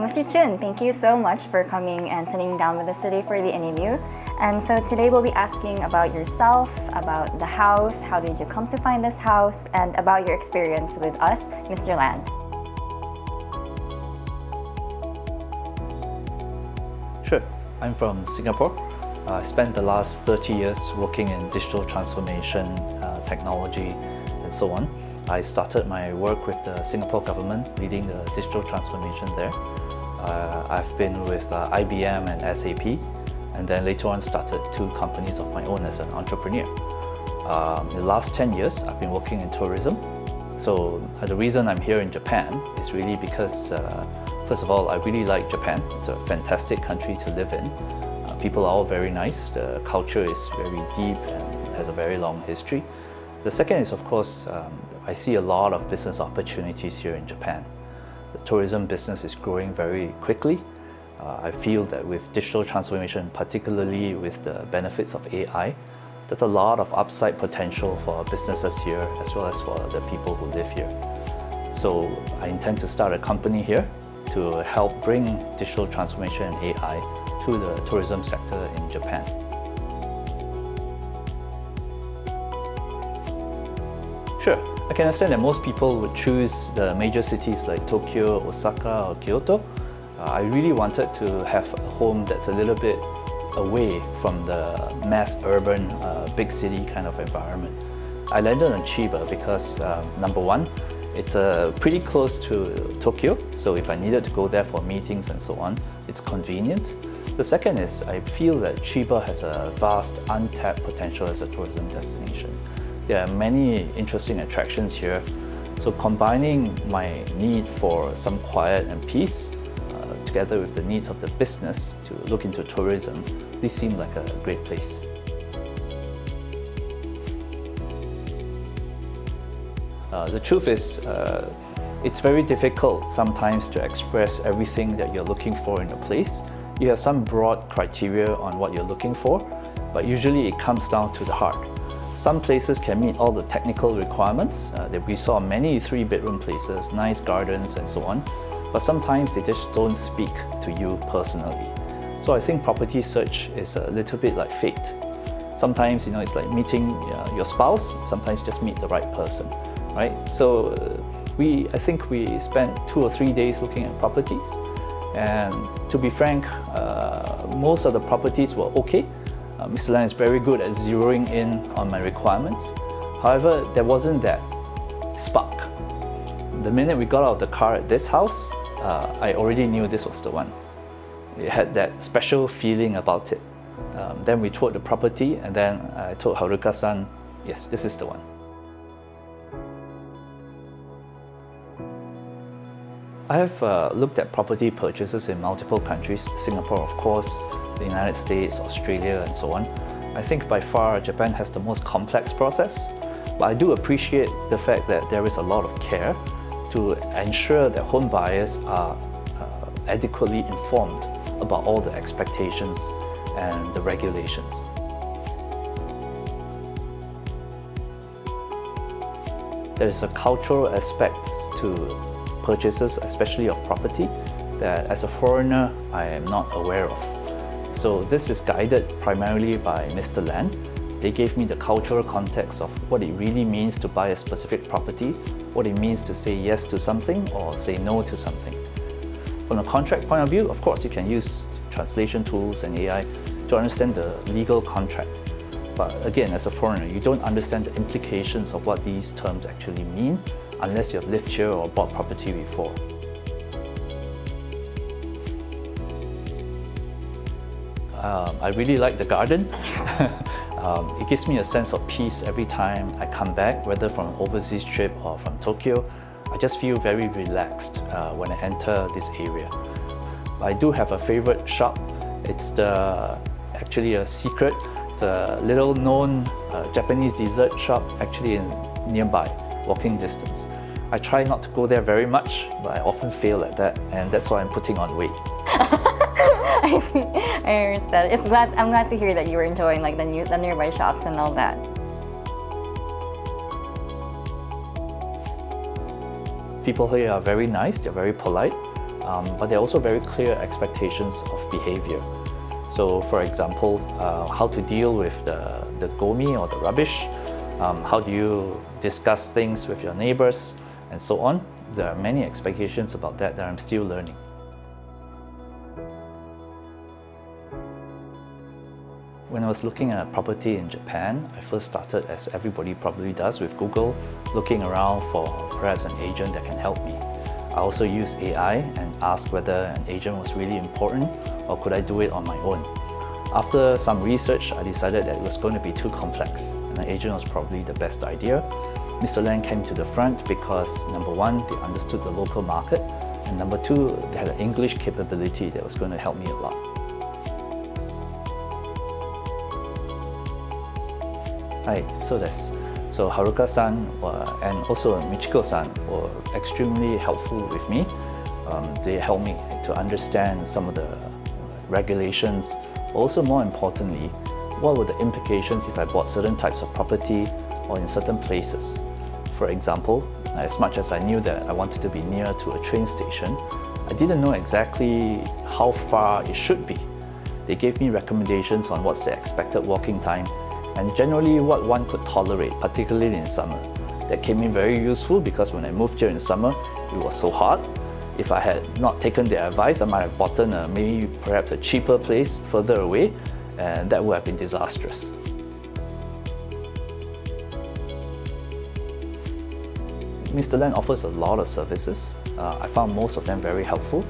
Mr. Chun, thank you so much for coming and sitting down with us today for the interview. And so today we'll be asking about yourself, about the house, how did you come to find this house, and about your experience with us, Mr. Land. Sure. I'm from Singapore. I spent the last 30 years working in digital transformation, technology, and so on. I started my work with the Singapore government, leading the digital transformation there. I've been with IBM and SAP, and then later on started 2 companies of my own as an entrepreneur. In the last 10 years, I've been working in tourism. So the reason I'm here in Japan is really because, first of all, I really like Japan. It's a fantastic country to live in. People are all very nice. The culture is very deep and has a very long history. The second is, of course, I see a lot of business opportunities here in Japan. The tourism business is growing very quickly. I feel that with digital transformation, particularly with the benefits of AI, there's a lot of upside potential for businesses here as well as for the people who live here. So I intend to start a company here to help bring digital transformation and AI to the tourism sector in Japan. Sure, I can understand that most people would choose the major cities like Tokyo, Osaka, or Kyoto. I really wanted to have a home that's a little bit away from the mass urban, big city kind of environment. I landed on Chiba because, number one, it's pretty close to Tokyo, so if I needed to go there for meetings and so on, it's convenient. The second is I feel that Chiba has a vast untapped potential as a tourism destination. There are many interesting attractions here, so combining my need for some quiet and peace together with the needs of the business to look into tourism, this seemed like a great place. The truth is, it's very difficult sometimes to express everything that you're looking for in a place. You have some broad criteria on what you're looking for, but usually it comes down to the heart. Some places can meet all the technical requirements. We saw many 3-bedroom places, nice gardens and so on, but sometimes they just don't speak to you personally. So I think property search is a little bit like fate. Sometimes, it's like meeting your spouse, sometimes just meet the right person, right? So I think we spent 2 or 3 days looking at properties, and to be frank, most of the properties were okay. Mr. Land is very good at zeroing in on my requirements. However, there wasn't that spark. The minute we got out of the car at this house, I already knew this was the one. It had that special feeling about it. Then we toured the property, and then I told Haruka-san, yes, this is the one. I have looked at property purchases in multiple countries, Singapore of course, the United States, Australia and so on. I think by far Japan has the most complex process, but I do appreciate the fact that there is a lot of care to ensure that home buyers are adequately informed about all the expectations and the regulations. There is a cultural aspect to purchases, especially of property, that as a foreigner I am not aware of. So this is guided primarily by Mr. Land. They gave me the cultural context of what it really means to buy a specific property, what it means to say yes to something or say no to something. From a contract point of view, of course, you can use translation tools and AI to understand the legal contract. But again, as a foreigner, you don't understand the implications of what these terms actually mean unless you've lived here or bought property before. I really like the garden. It gives me a sense of peace every time I come back, whether from an overseas trip or from Tokyo. I just feel very relaxed when I enter this area. I do have a favorite shop. It's actually a secret. It's a little known Japanese dessert shop actually nearby, walking distance. I try not to go there very much, but I often fail at that, and that's why I'm putting on weight. I see. I understand. I'm glad to hear that you were enjoying like the nearby shops and all that. People here are very nice, they're very polite. but there are also very clear expectations of behavior. So for example, how to deal with the gomi or the rubbish, how do you discuss things with your neighbors, and so on. There are many expectations about that I'm still learning. When I was looking at property in Japan, I first started, as everybody probably does, with Google, looking around for perhaps an agent that can help me. I also used AI and asked whether an agent was really important or could I do it on my own. After some research, I decided that it was going to be too complex and an agent was probably the best idea. Mr. Land came to the front because number one, they understood the local market, and number two, they had an English capability that was going to help me a lot. Hi, so Haruka-san and also Michiko-san were extremely helpful with me. They helped me to understand some of the regulations. Also, more importantly, what were the implications if I bought certain types of property or in certain places. For example, as much as I knew that I wanted to be near to a train station, I didn't know exactly how far it should be. They gave me recommendations on what's the expected walking time and generally what one could tolerate, particularly in summer. That came in very useful because when I moved here in summer, it was so hot. If I had not taken their advice, I might have bought maybe perhaps a cheaper place further away, and that would have been disastrous. Mr. Land offers a lot of services. I found most of them very helpful,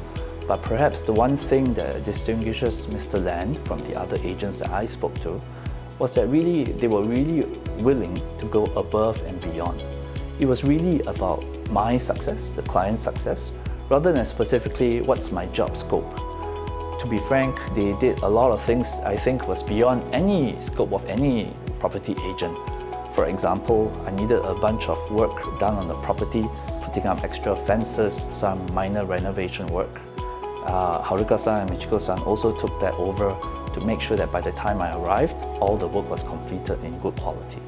but perhaps the one thing that distinguishes Mr. Land from the other agents that I spoke to was that they were really willing to go above and beyond. It was really about my success, the client's success, rather than specifically what's my job scope. To be frank, they did a lot of things I think was beyond any scope of any property agent. For example, I needed a bunch of work done on the property, putting up extra fences, some minor renovation work. Haruka-san and Michiko-san also took that over to make sure that by the time I arrived, all the work was completed in good quality.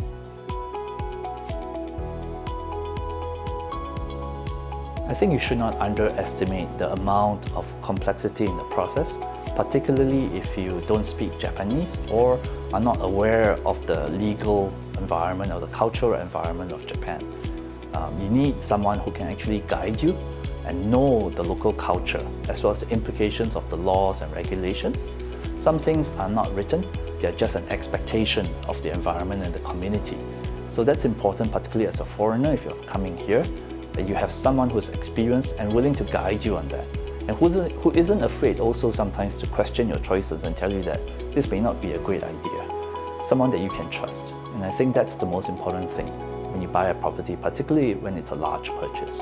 I think you should not underestimate the amount of complexity in the process, particularly if you don't speak Japanese or are not aware of the legal environment or the cultural environment of Japan. You need someone who can actually guide you and know the local culture, as well as the implications of the laws and regulations. Some things are not written, they're just an expectation of the environment and the community. So that's important, particularly as a foreigner, if you're coming here, that you have someone who's experienced and willing to guide you on that. And who isn't afraid also sometimes to question your choices and tell you that this may not be a great idea. Someone that you can trust. And I think that's the most important thing when you buy a property, particularly when it's a large purchase.